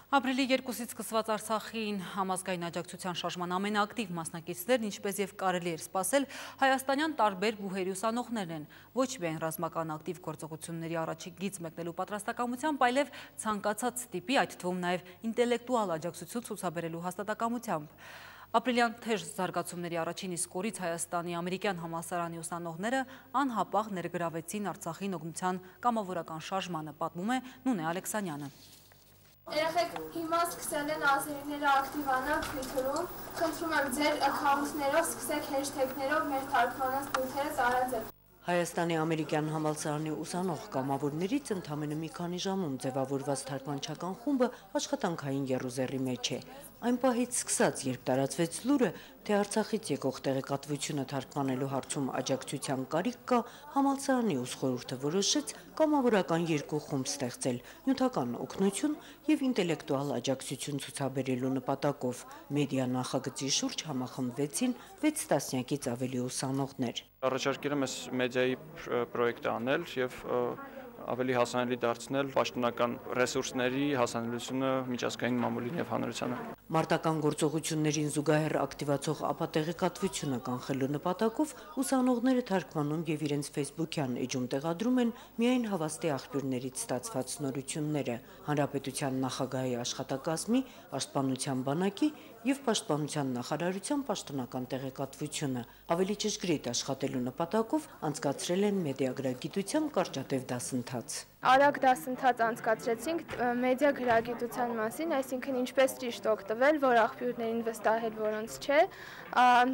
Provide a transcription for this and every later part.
Ապրիլի 2-ից սկսված Արցախին համազգային աջակցության շարժման ամենաակտիվ մասնակիցներն, ինչպես եւ կարելի էր սպասել, հայաստանյան տարբեր բուհերի ուսանողներն են, ոչ միայն ռազմական ակտիվ գործողությունների առաջին գիծ մեկնելու պատրաստակամությամբ, այլև ցանկացած տիպի, այդ թվում նաեւ ինտելեկտուալ աջակցություն ցուցաբերելու հաստատակամությամբ։ Ապրիլյան թեժ զարգացումների առաջին իսկ օրից Հայաստանի ամերիկյան համալսարանի ուսանողները անհապաղ ներգրավեցին Արցախին օգնության կամավորական շարժմանը, պատմում է Նունե Ալեքսանյանը։ Երեխեք հիմա սկսել են ազերիները ակտիվանալ Twitter-ում, խնդրում եմ ձեր account-ներով սկսեք hashtag-ներով մեր թարգմանած բույթերը տարածել։ Հայաստանի ամերիկյան համալսարանի ուսանող կամավորներից ընդամենը մի քանի ժամում ձևավորված թարգմանչական խումբը աշխատանքային եռուզեռի մեջ է։ Այն պահից սկսած, երբ տարածվեց լուրը, թե Արցախից եկող տեղեկատվությունը թարգմանելու հարցում աջակցության կարիք կա, համալսարանի ուսխորհուրդը որոշեց կամավորական երկու խումբ ստեղծել՝ նյութական օգնություն եւ ինտելեկտուալ աջակցություն ցուցաբերելու նպատակով։ Մեդիա նախագծի շուրջ համախմբվեցին 6 տասնյակից ավելի ուսանողներ։ Առաջարկել եմ այս մեդիայի պրոյեկտը անել եւ ավելի հասանելի դարձնել պաշտոնական ռեսուրսների հասանելիությունը միջազգային մամուլին եւ հանրությանը։ Մարտական գործողություններին զուգահեռ ակտիվացող ապատեղեկատվությունը կանխելու նպատակով ուսանողները թարգմանում եւ իրենց Facebook-յան էջում տեղադրում են միայն հավաստի աղբյուրներից ստացված նորությունները։ Հանրապետության նախագահի աշխատակազմի, պաշտպանության բանակի եւ պաշտպանության նախարարության պաշտոնական տեղեկատվությունը ավելի ճշգրիտ աշխատելու նպատակով անցկացրել են մեդիագրագիտության կարճատև դասընթաց։ Արագ դասընթաց անցկացրեցինք մեդիա գրագիտության մասին, այսինքն ինչպես ճիշտ օգտվել, որ աղբյուրներին վստահել, որոնց չէ,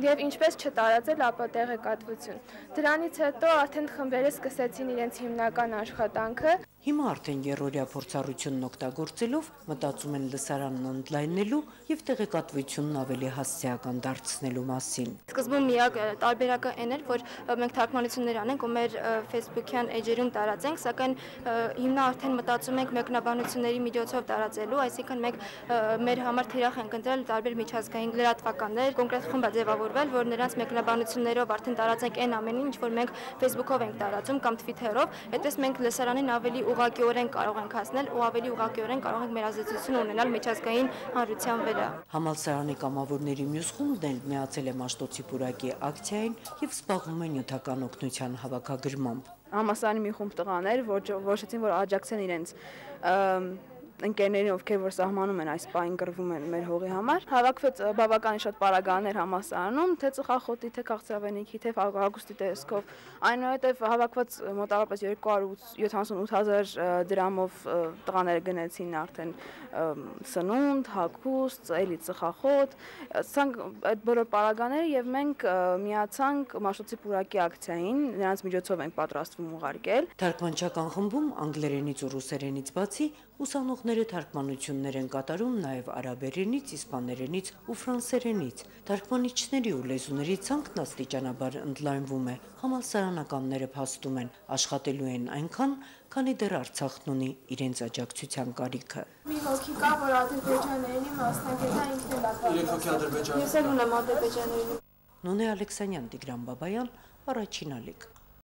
եւ ինչպես չտարածել ապատեղեկատվություն։ Դրանից հետո արդեն խմբերը սկսեցին իրենց հիմնական աշխատանքը։ Հիմա արդեն երրորդյա փորձառությունն օգտագործելով մտածում են լսարանն ընդլայնելու եւ տեղեկատվությունն ավելի հասցեական դարձնելու մասին։ Սկզբում միակ տարբերակը այն էր, որ մենք թարգմանություններ անենք ու մեր Facebook-յան էջերում տարածենք, սակայն հիմա արդեն մտածում ենք մեկնաբանությունների միջոցով տարածելու, այսինքն մենք մեր համար թիրախ ենք ընտրել տարբեր միջազգային լրատվականներ, կոնկրետ խումբ է ձևավորվել, որ նրանց մեկնաբանություններով արդեն տարածենք այն ամենին, ինչ որ մենք Facebook-ով ենք տարածում կամ Twitter-ով, այդպես մենք լսարանին ավելի ուղղակիորեն կարող ենք հասնել ու ավելի ուղղակիորեն կարող ենք մեր ազդեցություն ունենալ միջազգային հանրության վրա։ Համալսարանի կամավորների մյուս խումբն էլ միացել է Մաշտոցի պուրակի ակցիային եւ զբաղվում է նյութական օգնության հավաքագրմամբ։ Համալսարանի մի խումբ տղաներ, որ որոշեցին, որ աջակցեն իրենց ընկերներին, ովքեր որ սահմանում են այս պահին գրվում են մեր հողի համար, հավաքվեց բավականին շատ պարագաներ համալսարանում, թե ծխախոտի, թե քաղցրավենիքի, թե հագուստի տեսքով, այնուհետև հավաքված մոտավորապես 278,000 դրամով տղաները գնեցին արդեն սնունդ, հագուստ, էլի ծխախոտ, այդ բոլոր պարագաները եւ մենք միացանք Մաշտոցի պուրակի ակցիային, նրանց միջոցով ենք պատրաստվում ուղարկել։ Թարգմանչական խմբում անգլերենից ու ռուսերենից բացի ուսանողները թարգմանություններ են կատարում նաև արաբերենից, իսպաներենից ու ֆրանսերենից։ Թարգմանիչների ու լեզուների ցանկն աստիճանաբար ընդլայնվում է։ Համալսարանականները փաստում են, աշխատելու են այնքան, քանի դեռ Արցախն ունի իրենց աջակցության կարիքը։ Մի հոգի կա, որ ադրբեջաներենի մասնագետը ինքն էլ է։ 3 հոգի ադրբեջաների։ Ես էլ ունեմ ադրբեջաների։ Նունե Ալեքսանյան, Տիգրան Բաբայան, Առաջին ալիք։